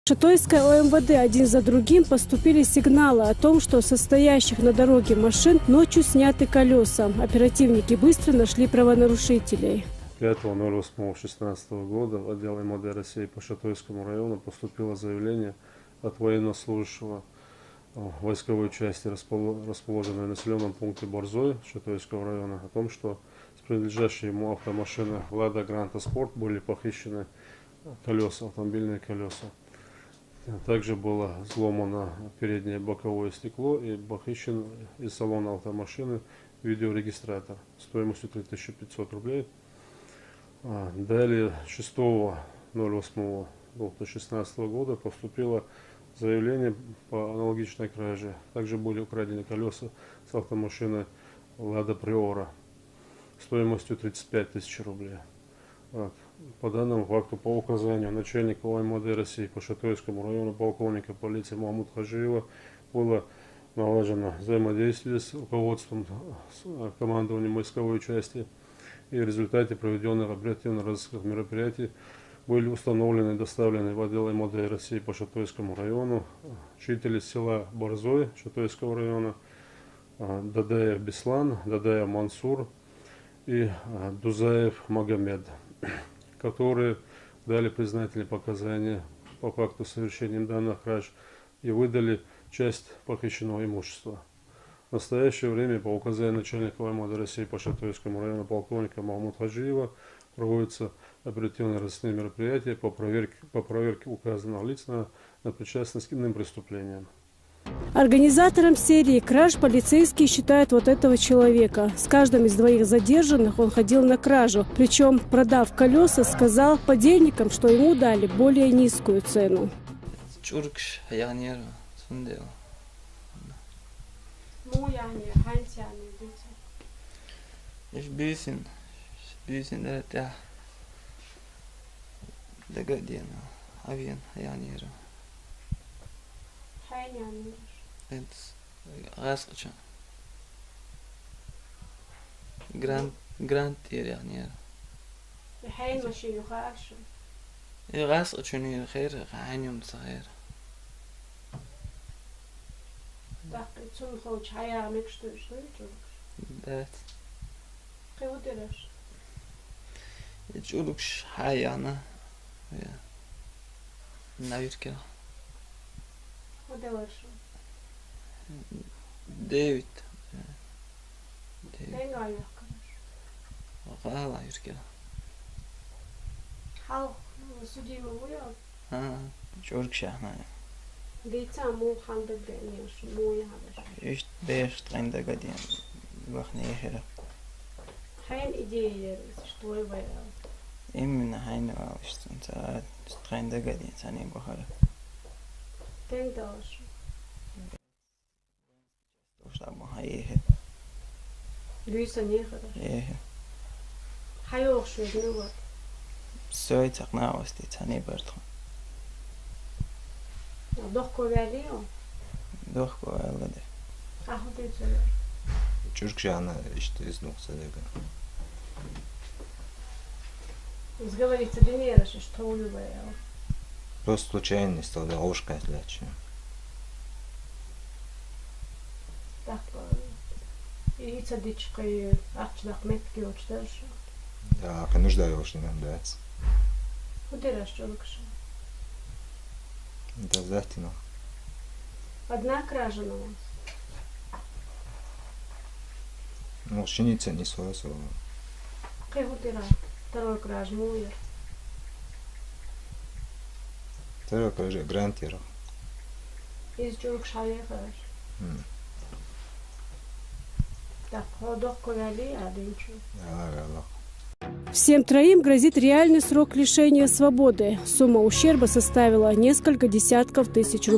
Шатойское ОМВД один за другим поступили сигналы о том, что со стоящих на дороге машин ночью сняты колеса. Оперативники быстро нашли правонарушителей. 5.08.16 года в отдел МВД России по Шатойскому району поступило заявление от военнослужащего войсковой части, расположенной в населенном пункте Борзой Шатойского района, о том, что с принадлежащей ему автомашины Лада Гранта Спорт были похищены колеса, автомобильные колеса. Также было взломано переднее боковое стекло и похищен из салона автомашины видеорегистратор стоимостью 3500 рублей. Далее 6.08.2016 года поступило заявление по аналогичной краже. Также были украдены колеса с автомашины Лада Приора стоимостью 35 тысяч рублей. По данному факту, по указанию начальника ОМВД России по Шатойскому району полковника полиции Махмуда Хаджиева было налажено взаимодействие с руководством командованием войсковой части, и в результате проведенных оперативно-розыскных мероприятий были установлены и доставлены в отдел МВД России по Шатойскому району жители села Борзой Шатойского района Дадаев Беслан, Дадаев Мансур и Дузаев Магомед, которые дали признательные показания по факту совершения данных краж и выдали часть похищенного имущества. В настоящее время по указанию начальника МВД России по Шатойскому району полковника Махмуда Хаджиева проводятся оперативные розыскные мероприятия по проверке указанных лиц на причастность к иным преступлениям. Организатором серии краж полицейские считают вот этого человека. С каждым из двоих задержанных он ходил на кражу. Причем, продав колеса, сказал подельникам, что ему дали более низкую цену. Grant يعني الحين ماشي يخاش يغاس شنو خير عينهم صغير دقيقة شو خوش حياة مكشتو شو ده قيودرش يجولكش حياة أنا ناير كده ودورش ديفيد غالا يركلا حاو سودي مويا شورك شحنا ديتا مو خالد بيني مويا هذا ايش بيش تغين دا قديم وخني يخير حين ايدي شتوي بيا من حين واش انت تغين دا قديم ثاني بخير تنداش وش ابو هاي ليس نيخر ايه حيوخ شو نور سوي تقنع وستي ثاني برضه ضحكوا عليه ضحكوا على ده اخذ Türkçe işte изнухсадега. Разговаривайте примеры, что улюбляю. Просто случайно стал да ушка лечь. Так, и цадичкой арчлах метки учтешь. Да, а нуждаешь не нам дать. Куда расчёлкш? Да, затяну. Одна кража на вас. Ну, шиница не свое. Кайгутира. Второй краж муер. Второй краж грантера. Из Джуркша ехаешь. Так, ходок ковали, а дынчу. Да. Всем троим грозит реальный срок лишения свободы. Сумма ущерба составила несколько десятков тысяч рублей.